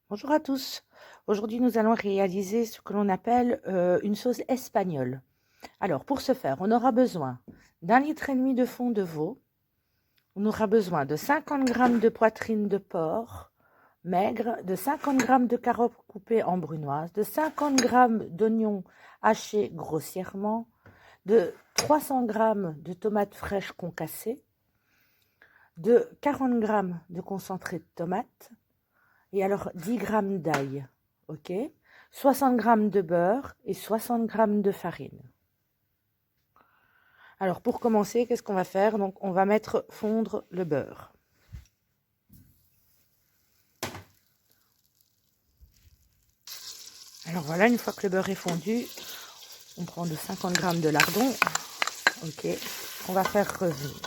Bonjour à tous. Aujourd'hui, nous allons réaliser ce que l'on appelle une sauce espagnole. Alors, pour ce faire, on aura besoin d'1,5 litre de fond de veau. On aura besoin de 50 g de poitrine de porc maigre, de 50 g de carottes coupées en brunoise, de 50 g d'oignons hachés grossièrement, de 300 g de tomates fraîches concassées, de 40 g de concentré de tomate, et alors 10 g d'ail, ok, 60 g de beurre et 60 g de farine. Alors pour commencer, qu'est-ce qu'on va faire? Donc on va mettre fondre le beurre. Alors voilà, une fois que le beurre est fondu, on prend de 50 g de lardons, ok, on va faire revenir.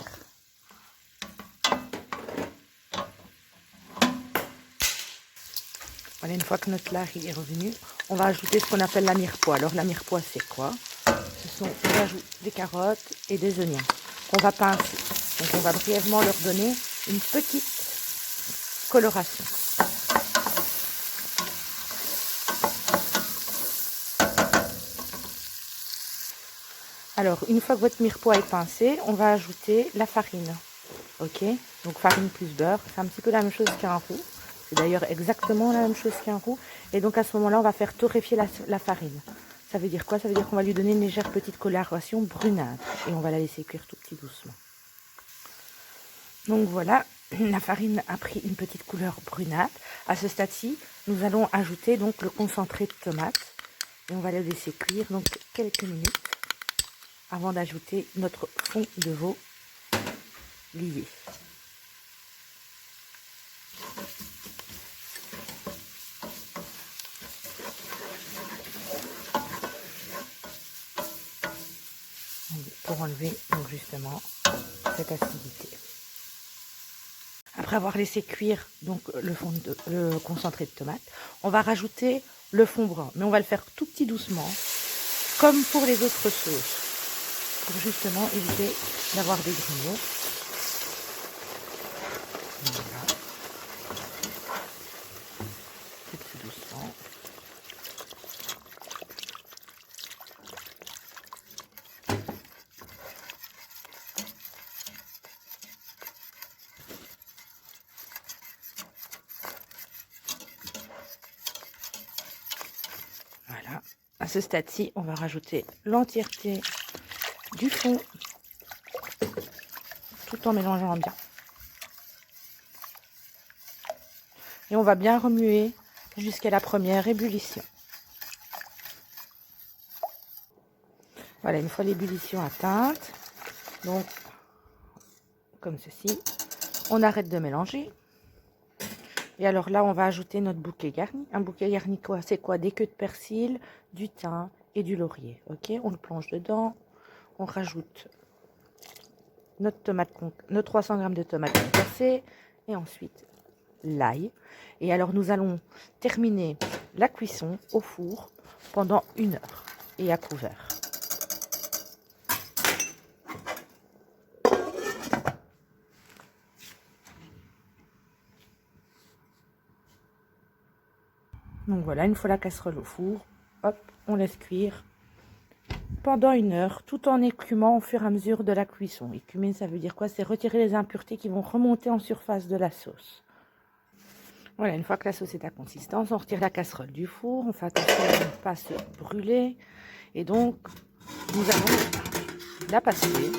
Voilà, une fois que notre lard est revenu, on va ajouter ce qu'on appelle la mirepoix. Alors la mirepoix, c'est quoi? On ajoute des carottes et des oignons qu'on va pincer. Donc on va brièvement leur donner une petite coloration. Alors une fois que votre mirepoix est pincé, on va ajouter la farine. Ok, donc farine plus beurre, c'est un petit peu la même chose qu'un roux. C'est d'ailleurs exactement la même chose qu'un roux. Et donc à ce moment-là, on va faire torréfier la farine. Ça veut dire quoi? Ça veut dire qu'on va lui donner une légère petite coloration brunâtre. Et on va la laisser cuire tout petit doucement. Donc voilà, la farine a pris une petite couleur brunâtre. À ce stade-ci, nous allons ajouter donc le concentré de tomate. Et on va le laisser cuire donc quelques minutes avant d'ajouter notre fond de veau lié. Pour enlever donc justement cette acidité. Après avoir laissé cuire donc le concentré de tomate, on va rajouter le fond brun, mais on va le faire tout petit doucement, comme pour les autres sauces, pour justement éviter d'avoir des grumeaux. Voilà. Tout petit doucement. Voilà. À ce stade-ci, on va rajouter l'entièreté du fond, tout en mélangeant bien. Et on va bien remuer jusqu'à la première ébullition. Voilà, une fois l'ébullition atteinte, donc comme ceci, on arrête de mélanger. Et alors là, on va ajouter notre bouquet garni. Un bouquet garni, quoi? C'est quoi? Des queues de persil, du thym et du laurier. Ok, on le plonge dedans. On rajoute nos 300 g de tomates concassées et ensuite l'ail. Et alors nous allons terminer la cuisson au four pendant 1 heure et à couvert. Donc voilà, une fois la casserole au four, hop, on laisse cuire pendant 1 heure, tout en écumant au fur et à mesure de la cuisson. Écumer, ça veut dire quoi? C'est retirer les impuretés qui vont remonter en surface de la sauce. Voilà, une fois que la sauce est à consistance, on retire la casserole du four, on fait attention à ne pas se brûler. Et donc, nous allons la passer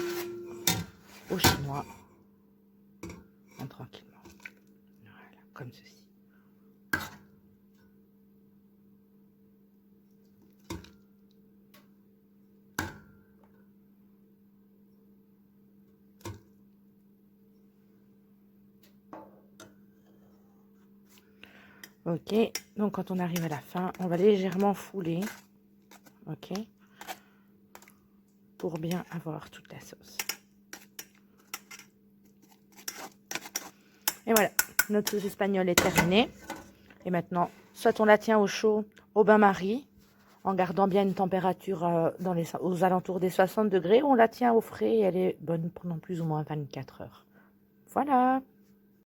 au chinois, tranquillement. Voilà, comme ceci. Ok, donc quand on arrive à la fin, on va légèrement fouler, ok, pour bien avoir toute la sauce. Et voilà, notre sauce espagnole est terminée. Et maintenant, soit on la tient au chaud, au bain-marie, en gardant bien une température aux alentours des 60 degrés, ou on la tient au frais et elle est bonne pendant plus ou moins 24 heures. Voilà.